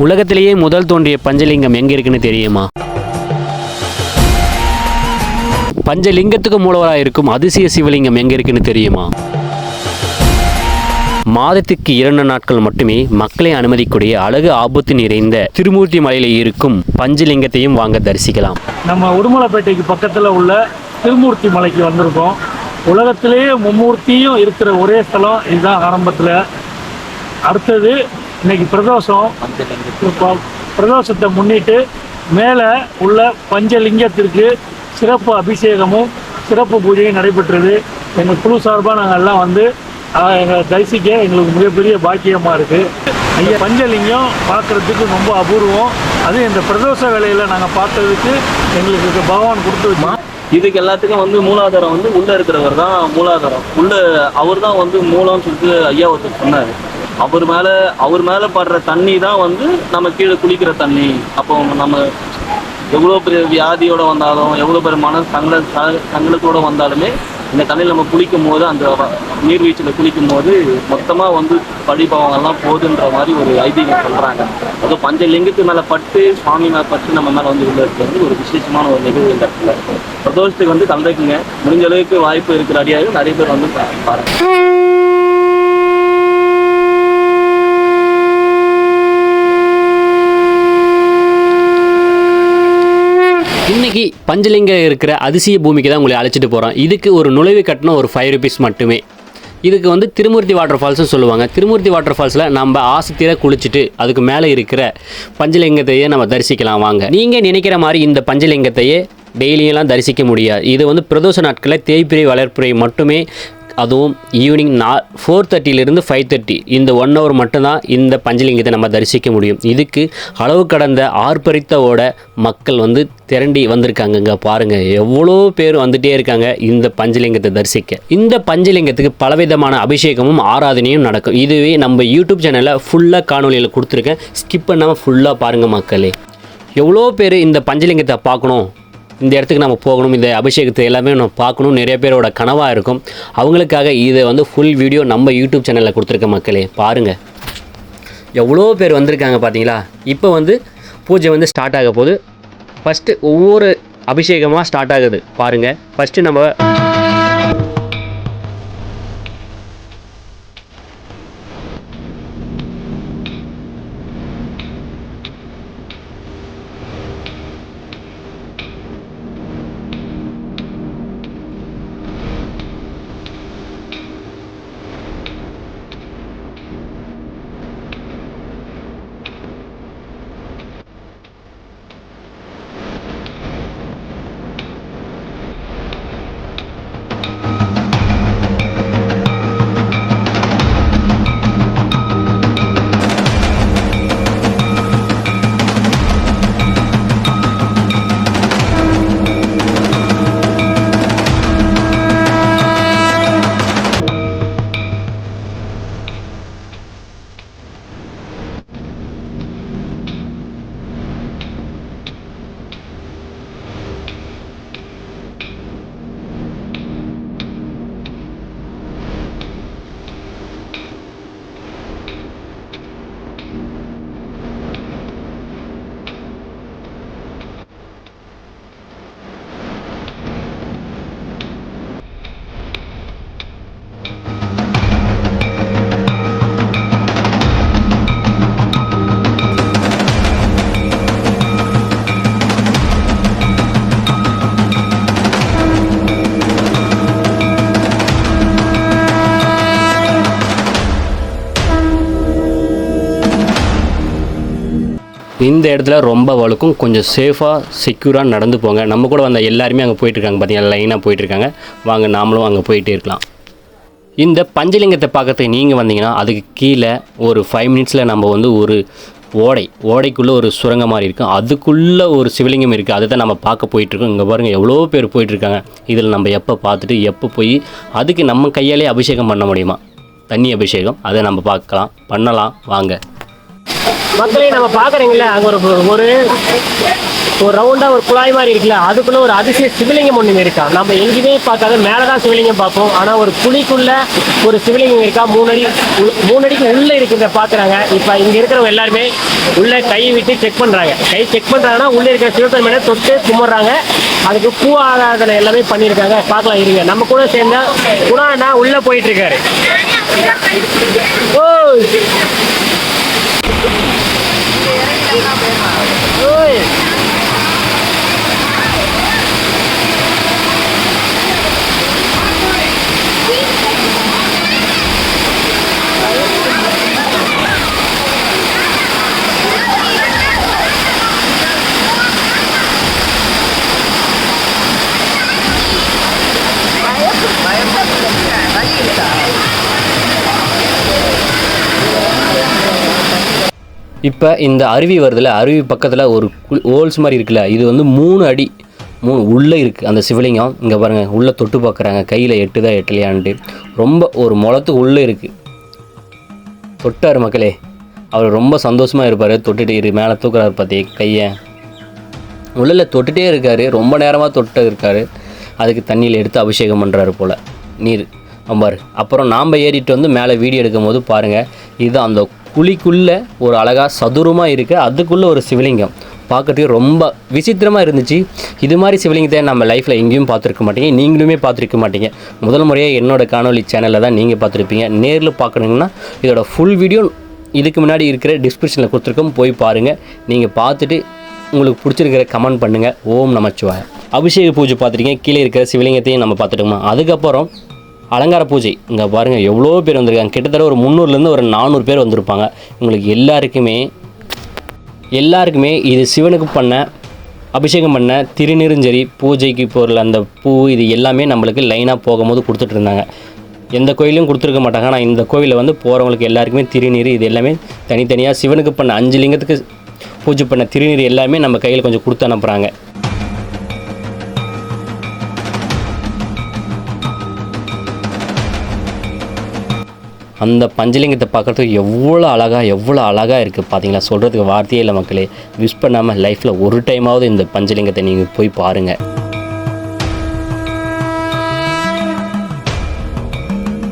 உலகத்திலேயே முதல் தோன்றிய பஞ்சலிங்கம் எங்கே இருக்குன்னு தெரியுமா? பஞ்சலிங்கத்துக்கு மூலவராக இருக்கும் அதிசய சிவலிங்கம் எங்கே இருக்குன்னு தெரியுமா? மாதத்துக்கு 2 நாட்கள் மட்டுமே மக்களை அனுமதிக்கூடிய அழகு ஆபத்து நிறைந்த திருமூர்த்தி மலையில் இருக்கும் பஞ்சலிங்கத்தையும் வாங்க தரிசிக்கலாம். நம்ம உடுமலைப்பேட்டைக்கு பக்கத்தில் உள்ள திருமூர்த்தி மலைக்கு வந்திருக்கோம். உலகத்திலேயே மும்மூர்த்தியும் இருக்கிற ஒரே ஸ்தலம் இதுதான் ஆரம்பத்தில். அடுத்தது இன்னைக்கு பிரதோஷம். பிரதோஷத்தை முன்னிட்டு மேலே உள்ள பஞ்சலிங்கத்திற்கு சிறப்பு அபிஷேகமும் சிறப்பு பூஜையும் நடைபெற்றது. எங்கள் குழு சார்பாக நாங்கள் எல்லாம் வந்து எங்களை தரிசிக்க எங்களுக்கு மிகப்பெரிய பாக்கியமாக இருக்குது. ஐயா பஞ்சலிங்கம் பார்க்குறதுக்கு ரொம்ப அபூர்வம். அதுவும் இந்த பிரதோஷ வேலையில் நாங்கள் பார்த்ததுக்கு எங்களுக்கு பகவான் கொடுத்து இதுக்கு எல்லாத்துக்கும் வந்து மூலாதாரம் வந்து உள்ளே இருக்கிறவர் தான் மூலாதாரம். அவர் தான் வந்து மூலம்னு சொல்லிட்டு ஐயா ஒருத்தர் சொன்னார். அவர் மேலே படுற தண்ணி தான் வந்து நம்ம கீழே குளிக்கிற தண்ணி. அப்போ நம்ம எவ்வளோ பெரிய வியாதியோடு வந்தாலும் எவ்வளோ பெரிய மன சங்கடத்தோடு வந்தாலுமே இந்த தண்ணியில் நம்ம குளிக்கும் போது அந்த நீர்வீழ்ச்சியில் குளிக்கும் போது மொத்தமாக வந்து படிப்பவங்கெல்லாம் போதுன்ற மாதிரி ஒரு ஐதீகம் சொல்கிறாங்க. அதுவும் பஞ்சலிங்கத்து மேலே பட்டு சுவாமி மேலே பட்டு நம்ம மேலே வந்து உள்ள இருக்கிறது ஒரு விசேஷமான ஒரு நிகழ்வு. இந்த இடத்துல பிரதோஷத்துக்கு வந்து கலந்துக்குங்க. முடிஞ்ச அளவுக்கு வாய்ப்பு இருக்கிற அடியாக நிறைய பேர் வந்து பாருங்கள். இன்றைக்கி பஞ்சலிங்கம் இருக்கிற அதிசய பூமிக்கு தான் உங்களை அழைச்சிட்டு போகிறோம். இதுக்கு ஒரு நுழைவு கட்டணம் ஒரு 5 rupees மட்டுமே. இதுக்கு வந்து திருமூர்த்தி வாட்டர் ஃபால்ஸ்னு சொல்லுவாங்க. திருமூர்த்தி வாட்டர் ஃபால்ஸில் நம்ம ஆசைத்தீர குளிச்சுட்டு அதுக்கு மேலே இருக்கிற பஞ்சலிங்கத்தையே நம்ம தரிசிக்கலாம் வாங்க. நீங்கள் நினைக்கிற மாதிரி இந்த பஞ்சலிங்கத்தையே டெய்லியெல்லாம் தரிசிக்க முடியாது. இது வந்து பிரதோஷ நாட்களில் தேய்பிரை வளர்ப்புரை மட்டுமே, அதுவும் ஈவினிங் 4:30 to 5:30 இந்த 1 hour மட்டும்தான் இந்த பஞ்சலிங்கத்தை நம்ம தரிசிக்க முடியும். இதுக்கு அளவு கடந்த ஆர்ப்பரித்தோட மக்கள் வந்து திரண்டி வந்திருக்காங்க. இங்கே பாருங்கள் எவ்வளோ பேர் வந்துகிட்டே இருக்காங்க இந்த பஞ்சலிங்கத்தை தரிசிக்க. இந்த பஞ்சலிங்கத்துக்கு பலவிதமான அபிஷேகமும் ஆராதனையும் நடக்கும். இதுவே நம்ம யூடியூப் சேனலில் ஃபுல்லாக காணொலியில் கொடுத்துருக்கேன். ஸ்கிப் பண்ணாமல் ஃபுல்லாக பாருங்கள் மக்களே. எவ்வளோ பேர் இந்த பஞ்சலிங்கத்தை பார்க்கணும், இந்த இடத்துக்கு நம்ம போகணும், இந்த அபிஷேகத்தை எல்லாமே நம்ம பார்க்கணும், நிறைய பேரோட கனவாக இருக்கும். அவங்களுக்காக இதை வந்து ஃபுல் வீடியோ நம்ம யூடியூப் சேனலில் கொடுத்துருக்க மக்களே. பாருங்கள் எவ்வளோ பேர் வந்திருக்காங்க பார்த்தீங்களா. இப்போ வந்து பூஜை வந்து ஸ்டார்ட் ஆக போகுது. ஃபஸ்ட்டு ஒவ்வொரு அபிஷேகமாக ஸ்டார்ட் ஆகுது பாருங்கள். ஃபஸ்ட்டு நம்ம இந்த இடத்துல ரொம்ப வழுக்கும். கொஞ்சம் சேஃபாக செக்யூராக நடந்து போங்க. நம்ம கூட வந்த எல்லாருமே அங்கே போயிட்டுருக்காங்க பார்த்தீங்கன்னா, லைனாக போயிட்டுருக்காங்க. வாங்க நாமளும் அங்கே போயிட்டே இருக்கலாம். இந்த பஞ்சலிங்கத்தை பார்க்கறதுக்கு நீங்கள் வந்தீங்கன்னா அதுக்கு கீழே ஒரு 5 minutes நம்ம வந்து ஒரு ஓடைக்குள்ளே ஒரு சுரங்கம் மாதிரி இருக்கும். அதுக்குள்ளே ஒரு சிவலிங்கம் இருக்குது. அதை தான் நம்ம பார்க்க போயிட்டுருக்கோம். இங்கே பாருங்கள் எவ்வளோ பேர் போயிட்டுருக்காங்க. இதில் நம்ம எப்போ பார்த்துட்டு எப்போ போய் அதுக்கு நம்ம கையாலே அபிஷேகம் பண்ண முடியுமா, தண்ணி அபிஷேகம், அதை நம்ம பண்ணலாம் வாங்க. மக்களே நம்ம பார்க்குறீங்களா, அங்கே ஒரு ஒரு ரவுண்டாக ஒரு குழாய் மாதிரி இருக்குல்ல, அதுக்குள்ளே ஒரு அதிசய சிவலிங்கம் ஒன்று இருக்கா. நம்ம எங்கேயுமே பார்க்காத, மேலே தான் சிவலிங்கம் பார்ப்போம், ஆனால் ஒரு குழிக்குள்ளே ஒரு சிவலிங்கம் இருக்கா. 3 அடிக்கு உள்ளே இருக்கிறத பார்க்குறாங்க. இப்போ இங்கே இருக்கிறவங்க எல்லாருமே உள்ளே கை விட்டு செக் பண்ணுறாங்க. கை செக் பண்ணுறாங்கன்னா உள்ளே இருக்கிற சிவத்தன்மையை தொட்டு கும்பிட்றாங்க. அதுக்கு பூ ஆராதனை எல்லாமே பண்ணியிருக்காங்க. பார்க்கலாம் இருங்க, நம்ம கூட சேர்ந்தா குணாண்ணா உள்ளே போயிட்டுருக்காரு. ஓய் ஓய் இப்போ இந்த அருவி வருதுல்ல, அருவி பக்கத்தில் ஒரு ஹோல்ஸ் மாதிரி இருக்குல்ல, இது வந்து 3 அடி உள்ளே இருக்குது அந்த சிவலிங்கம். இங்கே பாருங்கள், உள்ளே தொட்டு பார்க்குறாங்க, கையில் எட்டுதா எட்டலையான்ட்டு. ரொம்ப ஒரு முளத்துக்கு உள்ளே இருக்குது. தொட்டார் மக்களே, அவர் ரொம்ப சந்தோஷமாக இருப்பார். தொட்டுட்டு மேலே தூக்குறாரு பார்த்தி கையை, உள்ளே தொட்டுகிட்டே இருக்கார். ரொம்ப நேரமாக தொட்டு இருக்கார். அதுக்கு தண்ணியில் எடுத்து அபிஷேகம் பண்ணுறாரு போல் நீர் அம்பார். அப்புறம் நாம் ஏறிட்டு வந்து மேலே வீடியோ எடுக்கும் போது பாருங்கள், இது அந்த குழிக்குள்ளே ஒரு அழகாக சதுரமாக இருக்குது. அதுக்குள்ளே ஒரு சிவலிங்கம் பார்க்கறதுக்கு ரொம்ப விசித்திரமாக இருந்துச்சு. இது மாதிரி சிவலிங்கத்தை நம்ம லைஃப்பில் எங்கேயும் பார்த்துருக்க மாட்டீங்க, நீங்களுமே பார்த்துருக்க மாட்டீங்க. முதல் முறையாக என்னோடய காணொலி சேனலில் தான் நீங்கள் பார்த்துருப்பீங்க. நேரில் பார்க்கணுங்கன்னா இதோட ஃபுல் வீடியோ இதுக்கு முன்னாடி இருக்கிற டிஸ்கிரிப்ஷனில் கொடுத்துருக்கோம், போய் பாருங்கள். நீங்கள் பார்த்துட்டு உங்களுக்கு பிடிச்சிருக்கிற கமெண்ட் பண்ணுங்கள். ஓம் நமச்சிவாய. அபிஷேக பூஜை பார்த்துருக்கீங்க, கீழே இருக்கிற சிவலிங்கத்தையும் நம்ம பார்த்துட்டோமா. அதுக்கப்புறம் அலங்கார பூஜை இங்கே பாருங்கள், எவ்வளோ பேர் வந்திருக்காங்க. கிட்டத்தட்ட ஒரு 300லேருந்து ஒரு 400 பேர் வந்திருப்பாங்க. உங்களுக்கு எல்லாருக்குமே இது சிவனுக்கு பண்ண அபிஷேகம் பண்ண திருநீரும் சரி, பூஜைக்கு பொருள் அந்த பூ, இது எல்லாமே நம்மளுக்கு லைனாக போகும்போது கொடுத்துட்டு இருந்தாங்க. எந்த கோயிலையும் கொடுத்துருக்க மாட்டாங்க. ஆனால் இந்த கோவிலில் வந்து போகிறவங்களுக்கு எல்லாருக்குமே திருநீர் இது எல்லாமே தனித்தனியாக சிவனுக்கு பண்ண 5 லிங்கத்துக்கு பூஜை பண்ண திருநீர் எல்லாமே நம்ம கையில் கொஞ்சம் கொடுத்து அனுப்புகிறாங்க. அந்த பஞ்சலிங்கத்தை பார்க்குறதுக்கு எவ்வளோ அழகாக இருக்குது பார்த்தீங்களா. சொல்கிறதுக்கு வார்த்தையே இல்லை மக்களே. மிஸ் பண்ணாமல் லைஃப்பில் ஒரு டைமாவது இந்த பஞ்சலிங்கத்தை நீங்கள் போய் பாருங்கள்.